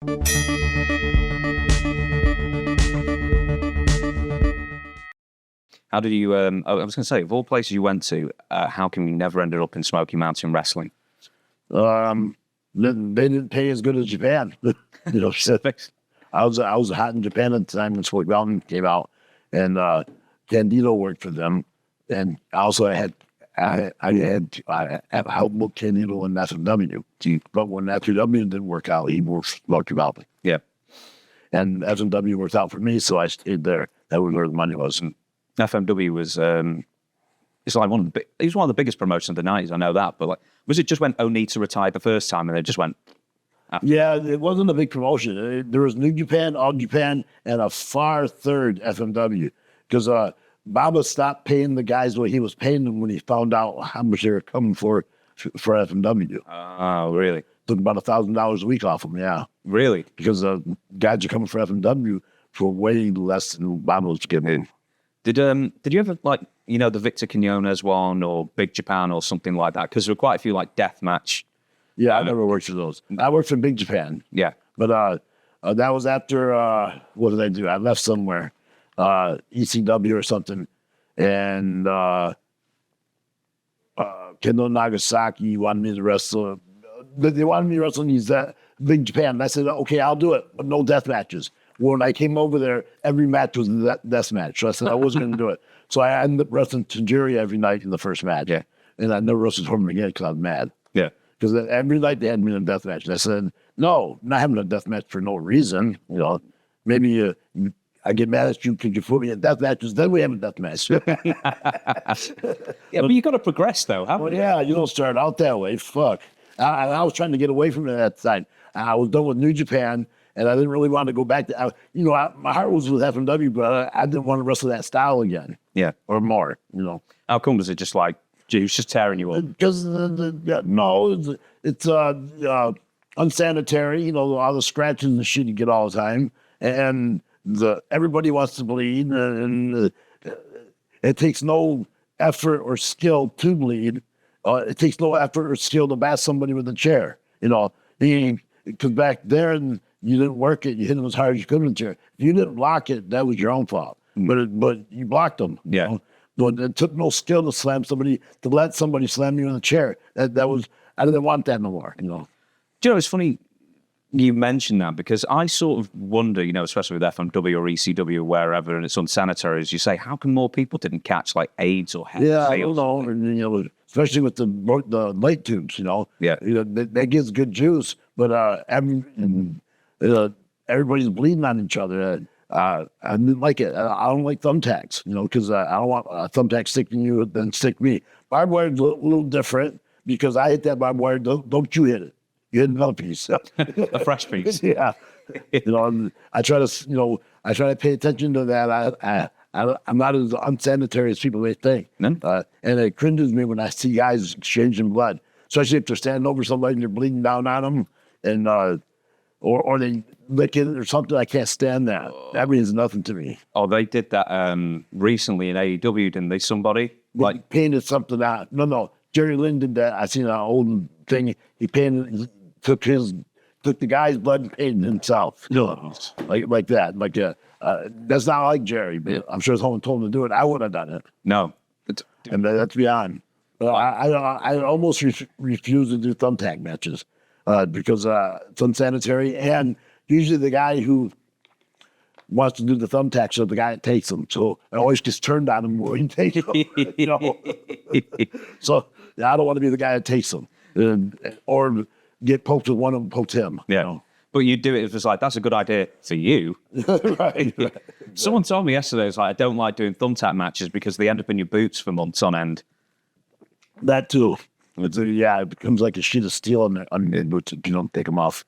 How did you, I was going to say, of all places you went to, how come you never ended up in Smoky Mountain Wrestling? They didn't pay as good as Japan. I was hot in Japan at the time when Smoky Mountain came out, and Candido worked for them, and also I had helped book Candido in FMW. But when FMW didn't work out, he worked for Smoky Mountain. Yeah, and FMW worked out for me, so I stayed there. That was where the money was. And FMW was it's like it was one of the biggest promotions of the 90s. I know that, but like, was it just when Onita retired the first time and they just went? After? Yeah, it wasn't a big promotion. There was New Japan, All Japan, and a far third FMW because Baba stopped paying the guys what he was paying them when he found out how much they were coming for FMW. Oh, really? Took about $1,000 a week off them. Yeah, really? Because guys are coming for FMW for way less than Baba was giving. Did you ever the Victor Quinones one or Big Japan or something like that? Because there were quite a few like deathmatch. Yeah, I never worked for those. I worked for Big Japan. Yeah, but that was after what did I do? I left somewhere, ECW or something, and Kendo Nagasaki wanted me to wrestle. They wanted me to wrestle in Big Japan. And I said, okay, I'll do it, but no death matches. When I came over there, every match was a death match. So I said I wasn't going to do it. So I ended up wrestling Tajiri every night in the first match. Yeah. And I never wrestled for him again because I was mad. Yeah. Because every night they had me in a death match. And I said, no, not having a death match for no reason. Maybe I get mad at you because you put me in death matches, then we have a death match. Yeah, but you got to progress though, haven't you? Yeah, you don't start out that way. Fuck. I was trying to get away from it at the time. I was done with New Japan, and I didn't really want to go back to. My heart was with FMW, but I didn't want to wrestle that style again. Yeah, or more. How come? Was it just like, gee, who's just tearing you up? Because no, it's unsanitary. All the scratches and shit you get all the time, and everybody wants to bleed, and it takes no effort or skill to bleed. It takes no effort or skill to bash somebody with a chair. Because back there, and you didn't work it. You hit them as hard as you could with the chair. If you didn't block it, that was your own fault. But you blocked them. Yeah. But it took no skill to let somebody slam you in the chair. That was, I didn't want that no more. Do you know, it's funny you mentioned that because I sort of wonder, especially with FMW or ECW or wherever, and it's unsanitary, as you say, how come more people didn't catch like AIDS or head? Yeah, I don't know. And, especially with the light tubes, Yeah. That gives good juice, but everybody's bleeding on each other. I didn't like it. I don't like thumbtacks, because I don't want a thumbtack sticking you than stick me. Barbed wire is a little different because I hit that barbed wire. Don't you hit it? You hit another piece. A fresh piece. Yeah. And I try to pay attention to that. I'm not as unsanitary as people may think. No. And it cringes me when I see guys exchanging blood, especially if they're standing over somebody and they're bleeding down on them, and or they lick it or something. I can't stand that. That means nothing to me. Oh, they did that recently in AEW, didn't they? Somebody like painted something out. No. Jerry Lynn did that. I seen an old thing. He took the guy's blood and painted himself. Like that. That's not like Jerry, but I'm sure someone told him to do it. I wouldn't have done it. No. And that's beyond. I almost refuse to do thumbtack matches because it's unsanitary. And usually the guy who wants to do the thumbtacks is the guy that takes them. So it always gets turned on him when he takes them. So I don't want to be the guy that takes them or get poked with one of them, poked him. Yeah. But you do it if it's like, that's a good idea for you. Right. Someone told me yesterday, it's like, I don't like doing thumbtack matches because they end up in your boots for months on end. That too. It becomes like a sheet of steel on your boots if you don't take them off.